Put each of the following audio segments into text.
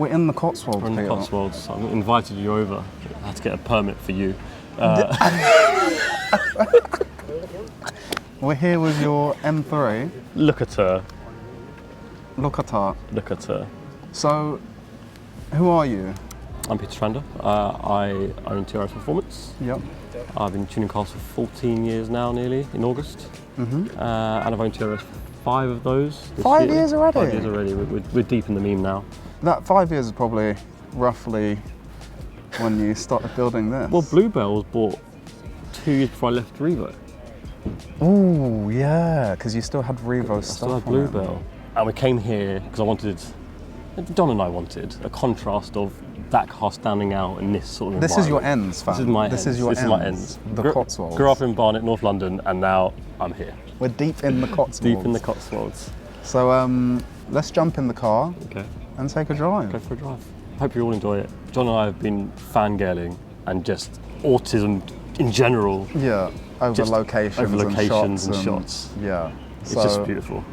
We're in the Cotswolds. We're in the Cotswolds. I invited you over. I had to get a permit for you. We're here with your M3. Look at her. Look at her. Look at her. So, who are you? I'm Peter Strander. I own TRS Performance. Yep. I've been tuning cars for 14 years now, nearly, in August. And I've owned TRS for 5 of those this 5 year. years already? 5 years already. We're deep in the meme now. That 5 years is probably roughly when you started building this. Well, Bluebell was bought 2 years before I left Revo. Ooh, yeah, because you still had Revo stuff. I still had Bluebell. And we came here because I wanted, Don and I wanted, a contrast of that car standing out in this sort of This is your ends, fam. This is my this ends. Is your this ends. is my ends. The Cotswolds. Grew up in Barnet, North London, and now I'm here. We're deep in the Cotswolds. Deep in the Cotswolds. So let's jump in the car and take a drive. Go for a drive. Hope you all enjoy it. John and I have been fangirling and just autism in general. Yeah, over locations and shots. Yeah. It's just beautiful.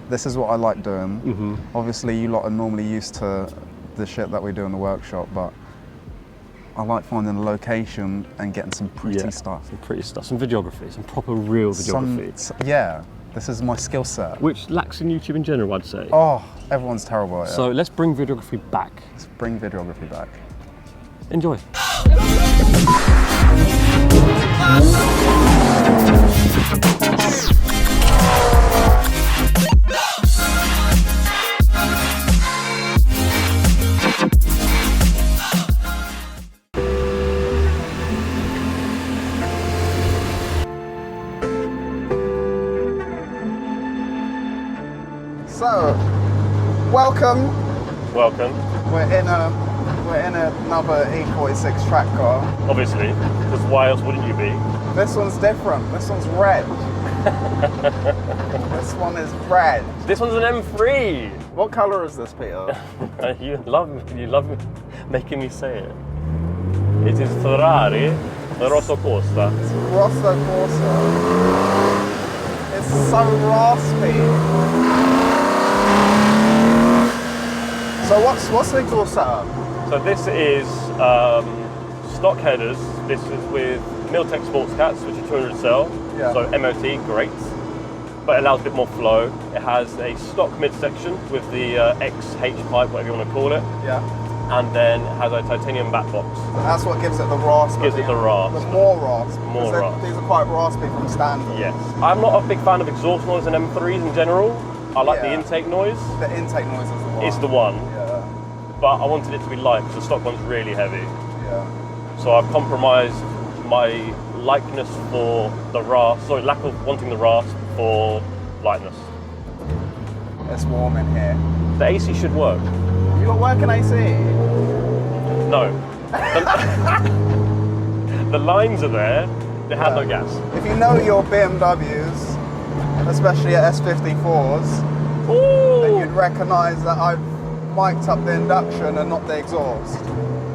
This is what I like doing. Obviously, you lot are normally used to the shit that we do in the workshop, but I like finding a location and getting some pretty stuff. Some pretty stuff, some videography, some proper real videography. Yeah, this is my skill set. Which lacks in YouTube in general, I'd say. Oh, everyone's terrible at it. So let's bring videography back. Let's bring videography back. Enjoy. So, welcome. Welcome. We're in another E46 track car. Obviously, because why else wouldn't you be? This one's different. This one's red. This one is red. This one's an M3. What colour is this, Peter? You love making me say it. It is Ferrari Rosso Corsa. It's Rosso Corsa. It's so raspy. So what's the exhaust setup? So this is stock headers. This is with Miltech Sports Cats, which are 200 cell. Yeah. So MOT, great. But it allows a bit more flow. It has a stock midsection with the XH pipe, whatever you want to call it. Yeah. And then it has a titanium back box. That's what gives it the rasp. Gives it the rasp. The more rasp. More rasp. These are quite raspy from standard. Yes. I'm not a big fan of exhaust noise in M3s in general. I like the intake noise. The intake noise is the one. It's the one. Yeah. But I wanted it to be light because the stock one's really heavy. Yeah. So I've compromised my likeness for the rasp, sorry, lack of wanting the rasp for lightness. It's warm in here. The AC should work. You got working AC? No. The lines are there, they have no gas. If you know your BMWs, especially at S54s, then you'd recognise that I've mic'd up the induction and not the exhaust.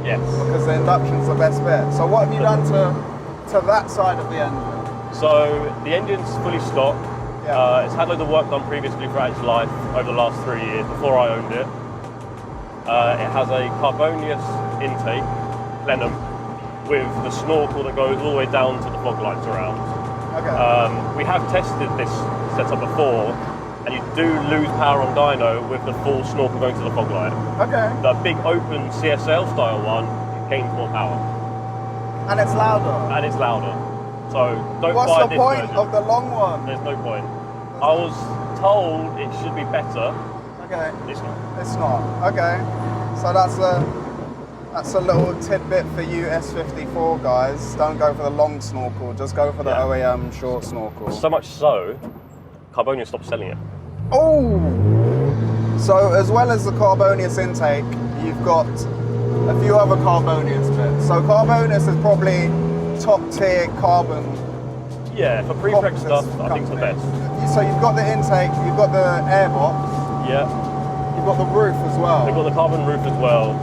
Yes. Because the induction's the best bit. So what have you done to that side of the engine? So the engine's fully stock. Yeah. It's had loads of work done previously throughout its life over the last 3 years before I owned it. It has a carbonious intake, plenum, with the snorkel that goes all the way down to the fog lights around. Okay. We have tested this setup before, and you do lose power on dyno with the full snorkel going to the fog light. Okay. The big open CSL style one gains more power. And it's louder. And it's louder. So don't What's buy the this point version. of the long one? There's no point. I was told it should be better. Okay. It's not. It's not. Okay. So that's a little tidbit for you S54 guys. Don't go for the long snorkel, just go for the OEM short snorkel. So much so, Carbonia stopped selling it. Oh! So as well as the carbonious intake, you've got a few other carbonious bits. So carbonious is probably top tier carbon. Yeah, for pre-preg stuff, I think it's the best. So you've got the intake, you've got the airbox. Yeah. You've got the roof as well. We've got the carbon roof as well.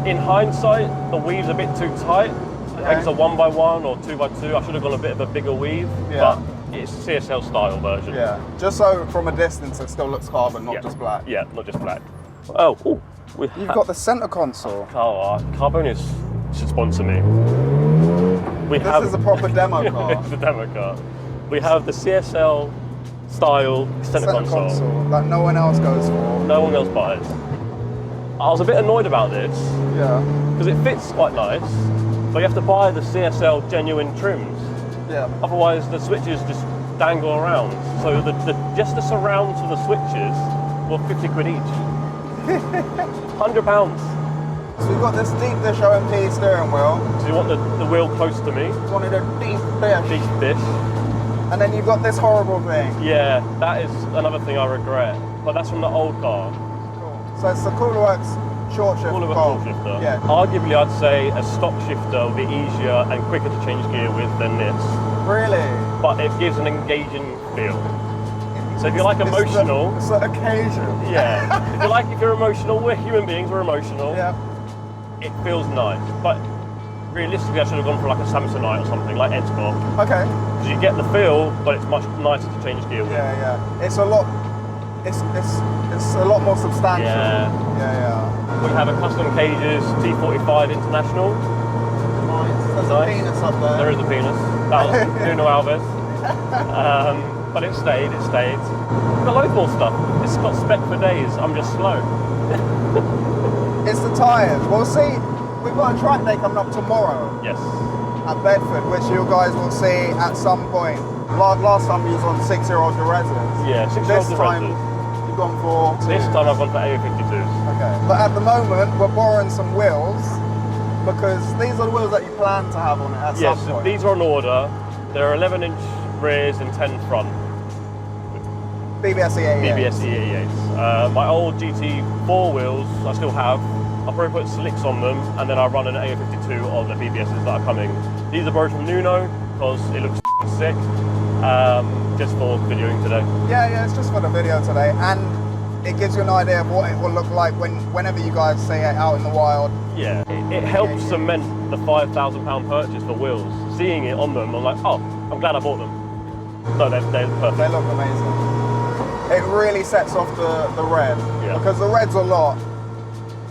In hindsight, the weave's a bit too tight. I think it's a 1x1 or 2x2. I should have gone a bit of a bigger weave, but it's CSL style version. Yeah, just so from a distance it still looks carbon, not just black. Yeah, not just black. Oh, ooh. You've got the center console. Oh, Carbonius should sponsor me. This is a proper demo car. It's a demo car. We have the CSL style center console that no one else goes for. No one else buys. I was a bit annoyed about this. Yeah. Because it fits quite nice, but you have to buy the CSL genuine trims. Yeah. Otherwise, the switches just dangle around. So just the surrounds for the switches were 50 quid each. £100. So you've got this deep dish OMP steering wheel. So you want the wheel close to me? You wanted a deep dish. Deep dish. And then you've got this horrible thing. Yeah, that is another thing I regret. But that's from the old car. Cool. So it's the Coolerworks short shifter. Coolerworks short shifter. Yeah. Arguably, I'd say a stock shifter would be easier and quicker to change gear with than this. Really? But it gives an engaging feel. So if you're like emotional, it's the occasion. Yeah. if you're emotional, we're human beings. We're emotional. Yeah. It feels nice, but realistically, I should have gone for like a Samsonite or something like Ed's got. Okay. Because you get the feel, but it's much nicer to change gear with. Yeah, yeah. It's a lot. It's a lot more substantial. Yeah. Yeah. We have a custom cages T45 International. Nice. There's a penis up there. There is a penis. That was Nuno Alves. But it stayed. We've got loads more stuff. It's got spec for days. I'm just slow. It's the tyres. We'll see. We've got a track day coming up tomorrow. Yes. At Bedford, which you guys will see at some point. Last time you was on 6-year-old Derezas. Yeah, 6-year-old This time Derezas. you've gone for... This time I've gone for AO52s. Okay. But at the moment, we're borrowing some wheels because these are the wheels that you plan to have on it at some point. Yes, these are on order. They're 11-inch rears and 10 front. BBS E88. BBS E88s. My old GT4 wheels I still have. I'll probably put slicks on them and then I'll run an AO52 on the BBSs that are coming. These are borrowed from Nuno because it looks sick. Just for videoing today. Yeah, it's just for the video today, and it gives you an idea of what it will look like whenever you guys see it out in the wild. Yeah, it helps cement the £5,000 purchase for wheels. Seeing it on them, I'm like, oh, I'm glad I bought them. No, they're perfect. They look amazing. It really sets off the red, because the red's a lot,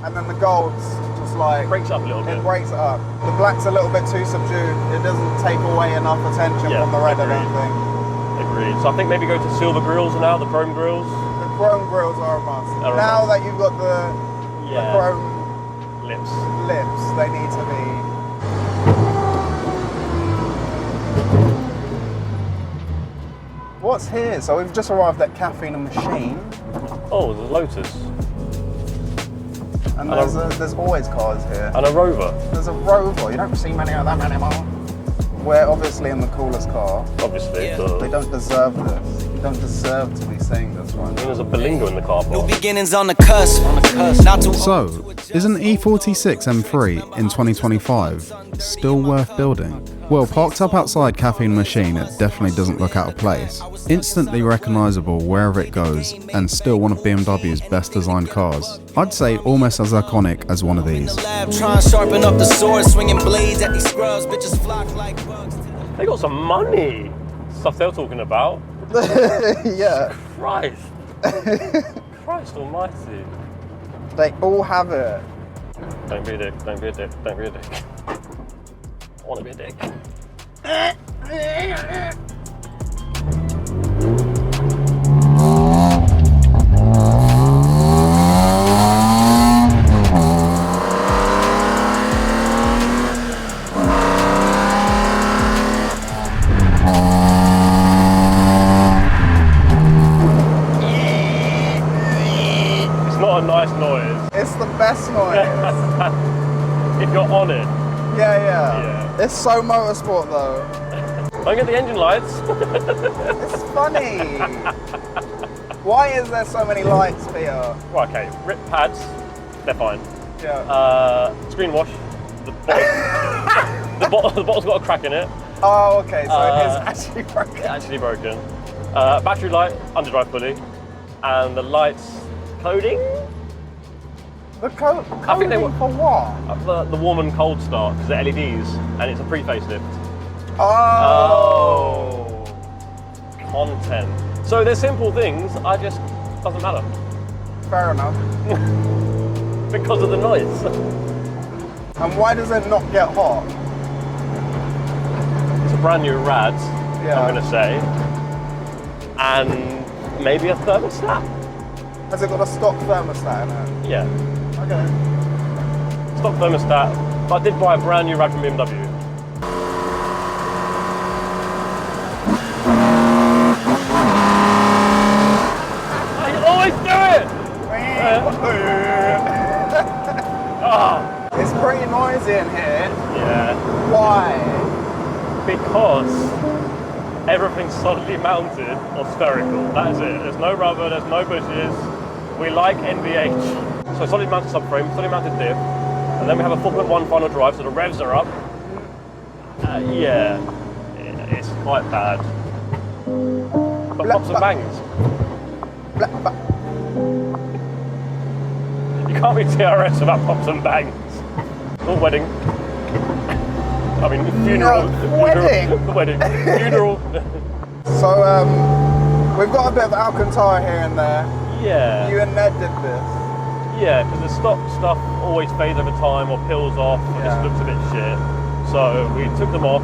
and then the gold's just like... breaks up a little bit. It breaks it up. The black's a little bit too subdued. It doesn't take away enough attention from the red, I don't think. Agreed. So I think maybe go to silver grills now, the chrome grills. The chrome grills are a must. Now that you've got the chrome lips, they need to be... What's here? So we've just arrived at Caffeine and Machine. Oh, the Lotus. And there's always cars here. And a Rover. There's a Rover. You don't see many of them anymore. We're obviously in the coolest car. Obviously. Yeah. They don't deserve this. You don't deserve to be seeing this one. There's a Berlingo in the car park. New beginnings on the cusp. So, is an E46 M3 in 2025 still worth building? Well, parked up outside Caffeine Machine, it definitely doesn't look out of place. Instantly recognisable wherever it goes, and still one of BMW's best designed cars. I'd say almost as iconic as one of these. Trying to sharpen up the sword, swinging blades at these scrubs, bitches flock like bugs. They got some money. Stuff they're talking about. Yeah. Christ. Christ almighty. They all have it. Don't be a dick, don't be a dick, don't be a dick. I want to be a dick. It's not a nice noise. It's the best noise. If you're on it. Yeah. It's so motorsport though. Don't get the engine lights. It's funny. Why is there so many lights here? Right, okay. Rip pads, they're fine. Yeah. Screen wash. The bottle's got a crack in it. Oh, okay. So it is actually broken. It's actually broken. Battery light, underdrive pulley, and the lights coding. The I think they were for what? The warm and cold start because they're LEDs and it's a pre-facelift. Oh. Content. So they're simple things. Doesn't matter. Fair enough. because of the noise. And why does it not get hot? It's a brand new rad, Yeah. I'm going to say. And maybe a thermostat? Has it got a stock thermostat in it? Yeah, Okay. stock thermostat. But I did buy a brand new rad from BMW. I always do it! Ah, It's pretty noisy in here. yeah. Why? Because everything's solidly mounted or spherical. That is it. There's no rubber, there's no bushes. We like NVH. So solid mounted subframe, solid mounted diff, and then we have a 4.1 final drive, so the revs are up. Yeah, it's quite bad. But pops and bangs. You can't be TRS without pops and bangs. Or wedding. I mean, funeral. wedding? The wedding. Funeral. So, we've got a bit of Alcantara here and there. Yeah. You and Ned did this. Yeah, because the stock stuff always fades over time or peels off or Yeah. just looks a bit shit. So we took them off,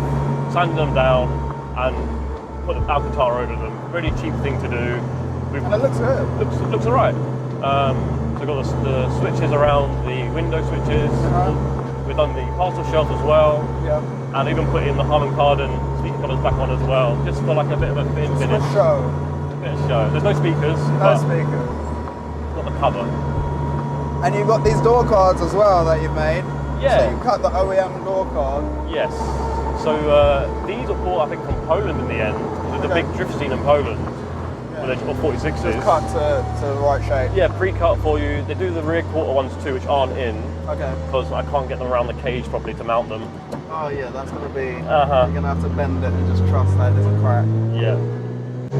sanded them down, and put Alcantara over them. Really cheap thing to do. And it looks good. Looks alright. So we've got the switches around the window switches. Uh-huh. We've done the parcel shelf as well. Yeah. And even put in the Harman Kardon speaker colours back on as well, just for like a bit of a thin Just finish. for show. A bit of show. There's no speakers, No but speakers. got the cover. And you've got these door cards as well that you've made. Yeah. So you cut the OEM door card. Yes. So these were bought, I think, from Poland in the end. There's a Okay. big drift scene in Poland. Yeah. Where they're 46s. Just cut to the right shape. Yeah, pre-cut for you. They do the rear quarter ones too, which aren't in, Okay. because I can't get them around the cage properly to mount them. Oh yeah, that's gonna be. Uh-huh. You're gonna have to bend it and just trust that it doesn't crack. Yeah.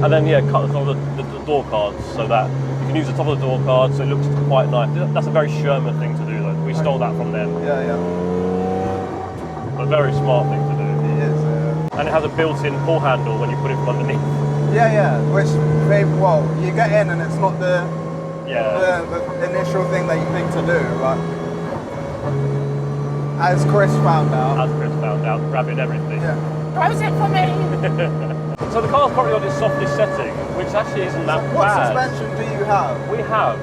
And then, yeah, cut the top of the door cards so that you can use the top of the door card so it looks quite nice. That's a very Sherman thing to do, though. We stole that from them. Yeah, yeah. A very smart thing to do. It is. Yeah. And it has a built-in pull handle when you put it from underneath. Yeah, yeah. Which, well, you get in and it's not the Yeah. the initial thing that you think to do, but as Chris found out. As Chris found out, grabbing everything. Yeah. Close it for me! So the car's probably on its softest setting, which actually isn't that What bad. suspension do you have? We have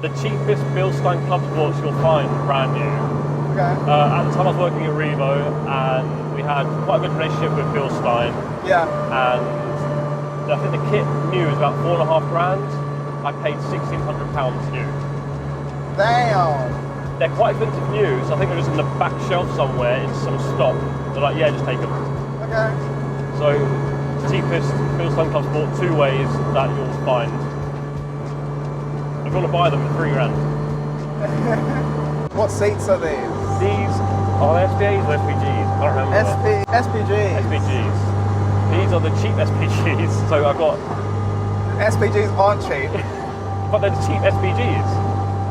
the cheapest Bilstein Club Sports you'll find brand new. Okay. At the time I was working at Revo, and we had quite a good relationship with Bilstein, Yeah. and I think the kit new is about £4.5 grand. I paid £1,600 new. Damn. They're quite expensive new, so I think they're just in the back shelf somewhere in some stock. They're like, yeah, just take them. Okay. So, cheapest Bilstein Club Sport two ways that you'll find. If you want to buy them for £3 grand. What seats are these? These are SPAs or SPGs? I can't remember. SPGs. SPGs. These are the cheap SPGs. So I've got, SPGs aren't cheap. but they're the cheap SPGs.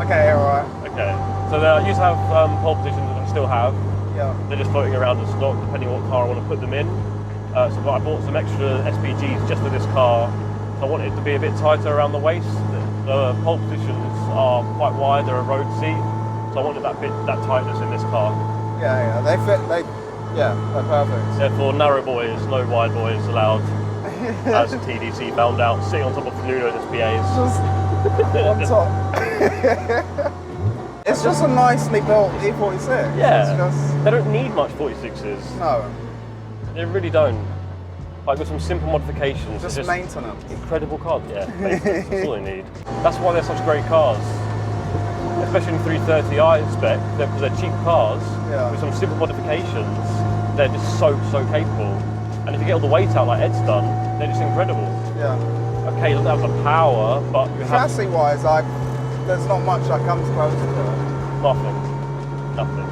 Okay, alright. Okay. So I used to have pole positions, and I still have. Yeah. They're just floating around in stock, depending on what car I want to put them in. So I bought some extra SPGs just for this car. So I want it to be a bit tighter around the waist. The pole positions are quite wide, they're a road seat. So I wanted that tightness in this car. Yeah, they fit, they're perfect. Therefore, narrow boys, no wide boys allowed. As the TDC found out, sitting on top of Nuno's SPAs. Just on top. It's just a nicely built E46. Yeah, It's just, they don't need much 46s. no, They really don't. Like with some simple modifications. just they're maintenance. incredible cars. Yeah, that's all they need. That's why they're such great cars. Especially in 330i spec, because they're cheap cars Yeah. with some simple modifications. They're just so capable. And if you get all the weight out like Ed's done, they're just incredible. Yeah. Okay, it doesn't have the power, but you have Chassis wise, there's not much that comes close to it. nothing.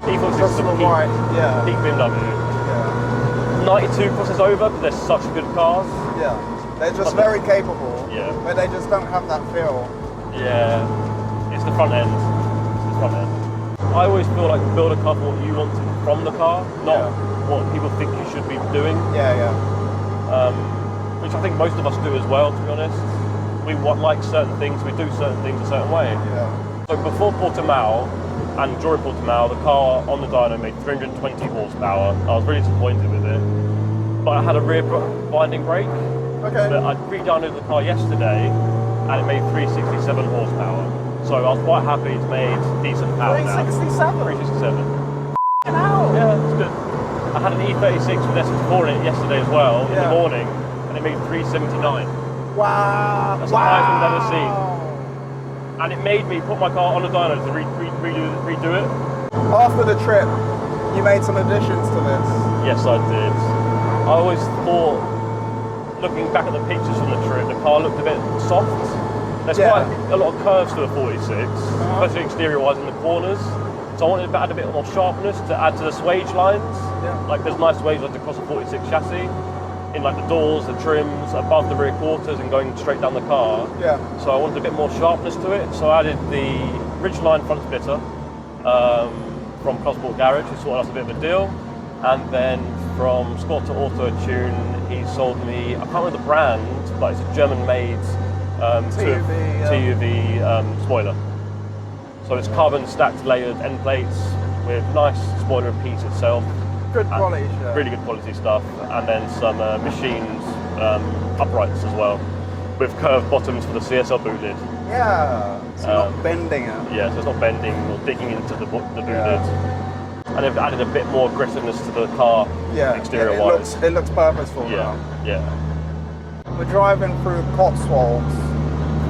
E46 Just is the a peak, right, yeah. peak BMW. Yeah. 92 crosses over, but they're such good cars. Yeah. They're just very capable. Yeah. But they just don't have that feel. Yeah, it's the front end. It's the front end. I always feel like build a car for what you want from the car, not what people think you should be doing. Yeah, yeah. Which I think most of us do as well, to be honest. We like certain things, we do certain things a certain way. Yeah. So before Portimao and during Portimao, the car on the dyno made 320 horsepower. I was really disappointed with it. But I had a rear binding brake. Okay. But I re-downloaded the car yesterday and it made 367 horsepower. So I was quite happy it's made decent power 367? now. 367. Hell. Yeah, it's good. I had an E46 with S4 in it yesterday as well, in the Yeah. morning, and it made 379. Wow. That's the highest I've ever seen. And it made me put my car on a dyno to redo it. After the trip, you made some additions to this. Yes, I did. I always thought, looking back at the pictures from the trip, the car looked a bit soft. There's quite a lot of curves to a 46, especially exterior-wise in the corners. So I wanted to add a bit more sharpness to add to the swage lines. Yeah. Like there's nice swage lines across a 46 chassis, in like the doors, the trims, above the rear quarters and going straight down the car. Yeah. So I wanted a bit more sharpness to it. So I added the Ridgeline front splitter from Cotswolds Garage, who sorted us a bit of a deal. And then from Scott to Auto Tune, he sold me, I can't remember the brand, but it's a German-made TUV spoiler. So it's carbon stacked layered end plates with nice spoiler piece itself. Good quality shit. Really good quality stuff. And then some machined uprights as well, with curved bottoms for the CSL boot lid. Yeah. It's not bending it. Yeah, so it's not bending or digging into the boot lid. And they've added a bit more aggressiveness to the car exterior-wise. It looks purposeful Yeah, now. yeah. We're driving through Cotswolds.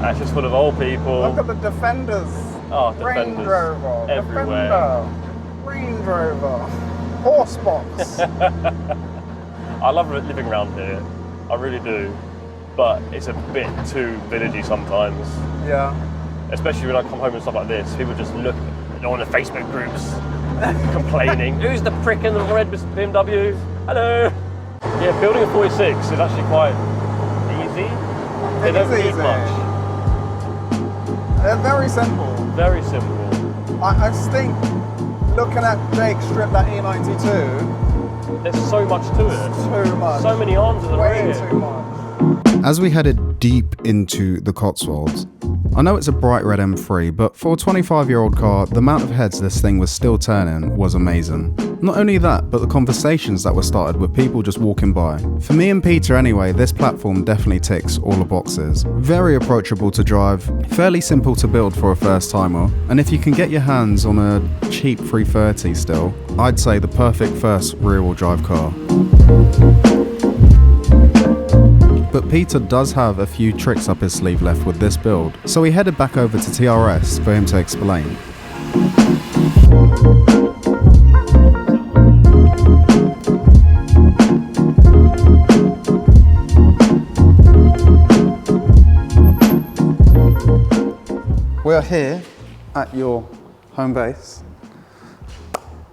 It's just full of old people. Look at the Defenders. Oh, Range Defenders Rover. everywhere. Defender. Range Rover. Horse box. I love living around here. I really do. But it's a bit too villagey sometimes. Yeah. Especially when I come home and stuff like this. People just look on the Facebook groups complaining. Who's the prick in the red BMW? Hello. Yeah, building a 46 is actually quite easy. They don't need much. They're very simple. Very simple. I just think, looking at Jake strip that E92, There's so much to it. too much. So many arms in the Way rear. too much. As we headed deep into the Cotswolds, I know it's a bright red M3, but for a 25-year-old car, the amount of heads this thing was still turning was amazing. Not only that, but the conversations that were started with people just walking by. For me and Peter anyway, this platform definitely ticks all the boxes. Very approachable to drive, fairly simple to build for a first timer, and if you can get your hands on a cheap 330 still, I'd say the perfect first rear-wheel drive car. But Peter does have a few tricks up his sleeve left with this build, so we headed back over to TRS for him to explain. We're here at your home base.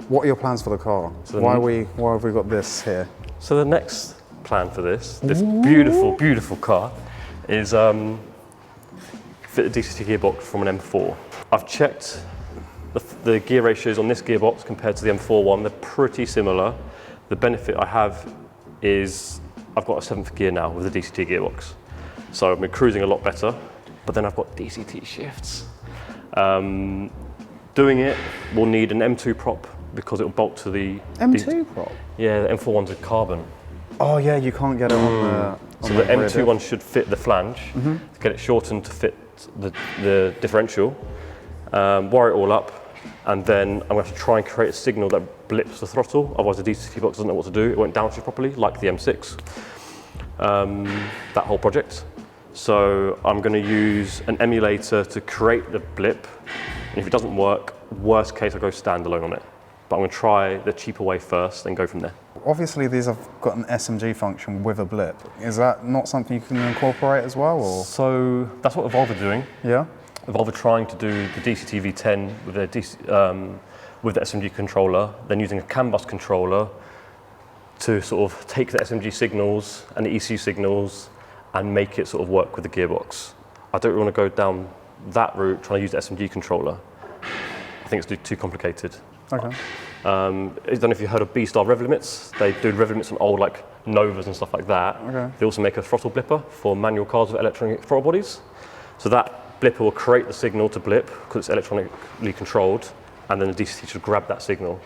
What are your plans for the car? Why have we got this here? So the next plan for this beautiful, beautiful car is fit the DCT gearbox from an M4. I've checked the gear ratios on this gearbox compared to the M4 one. They're pretty similar. The benefit I have is I've got a 7th gear now with the DCT gearbox. So I've been cruising a lot better, but then I've got DCT shifts. Doing it will need an M2 prop because it will bolt to the... M2 prop? Yeah, the M4 one's a carbon. Oh yeah, you can't get it on the... So the M2 one should fit the flange, to get it shortened to fit the differential, wire it all up, and then I'm going to try and create a signal that blips the throttle, otherwise the DCT box doesn't know what to do. It won't downshift properly, like the M6, that whole project. So I'm going to use an emulator to create the blip, and if it doesn't work, worst case I go standalone on it. But I'm going to try the cheaper way first, then go from there. Obviously these have got an SMG function with a blip. Is that not something you can incorporate as well? Or? So that's what Evolve are doing. Yeah? Evolve are trying to do the DCT V10 with the SMG controller, then using a CAN bus controller to sort of take the SMG signals and the ECU signals and make it sort of work with the gearbox. I don't really want to go down that route trying to use the SMG controller. I think it's too complicated. Okay. I don't know if you heard of B-Star rev limits. They do rev limits on old like Novas and stuff like that. Okay. They also make a throttle blipper for manual cars with electronic throttle bodies. So that blipper will create the signal to blip because it's electronically controlled, and then the DCT should grab that signal.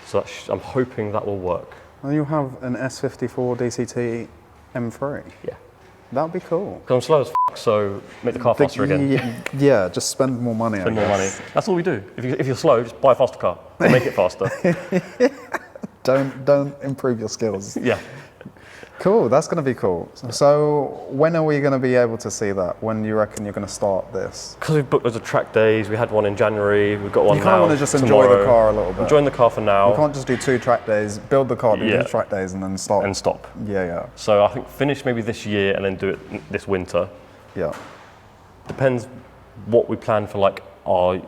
So I'm hoping that will work. Well, you have an S54 DCT M3. Yeah. That'd be cool. Because I'm slow as so make the car faster again. Yeah, just spend more money. Spend more money. That's all we do. If you're slow, just buy a faster car. Or make it faster. Don't improve your skills. Yeah. Cool, that's going to be cool. So when are we going to be able to see that? When you reckon you're going to start this? Because we've booked loads of track days. We had one in January. We've got one now. You kind of want to just enjoy tomorrow. the car a little bit. Enjoying the car for now. You can't just do 2 track days, build the car, do 2 track days and then stop. And stop. Yeah. So I think finish maybe this year and then do it this winter. Yeah. Depends what we plan for like our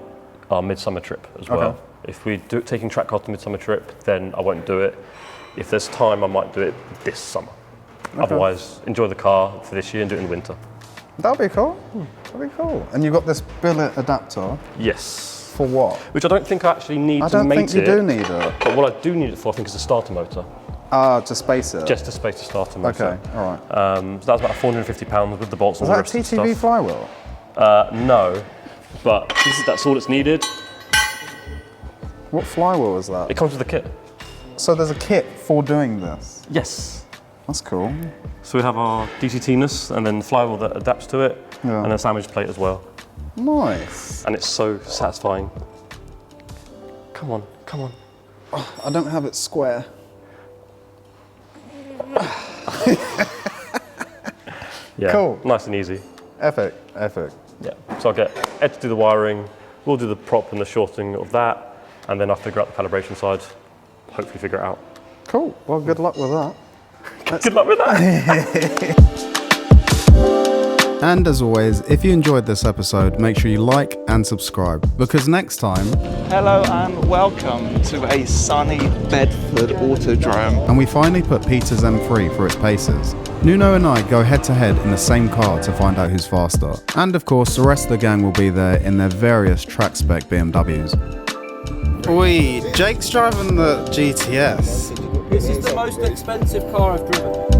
midsummer trip as well. Okay. If we do taking track cars to midsummer trip, then I won't do it. If there's time, I might do it this summer. Okay. Otherwise, enjoy the car for this year and do it in the winter. That'd be cool. That'd be cool. And you've got this billet adapter. Yes. For what? Which I don't think I actually need to mate it. I don't think you do need it. But what I do need it for, I think, is a starter motor. To space it? Just to space the starter motor. Okay, all right. So that was about £450 with the bolts and all the rest of the stuff. Was that a TTV flywheel? No, but that's all it's needed. What flywheel is that? It comes with a kit. So there's a kit for doing this? Yes. That's cool. So we have our DCT-ness and then the flywheel that adapts to it, and a sandwich plate as well. Nice. And it's so satisfying. Come on. Oh, I don't have it square. Yeah. Cool. Nice and easy. Epic. Yeah. So I'll get Ed to do the wiring, we'll do the prop and the shorting of that, and then I'll figure out the calibration side, hopefully figure it out. Cool. Well, good luck with that. Good luck with that. And as always, if you enjoyed this episode, make sure you like and subscribe, because next time... Hello and welcome to a sunny Bedford Autodrome. And we finally put Peter's M3 for its paces. Nuno and I go head to head in the same car to find out who's faster. And of course, the rest of the gang will be there in their various track spec BMWs. Oi, Jake's driving the GTS. This is the most expensive car I've driven.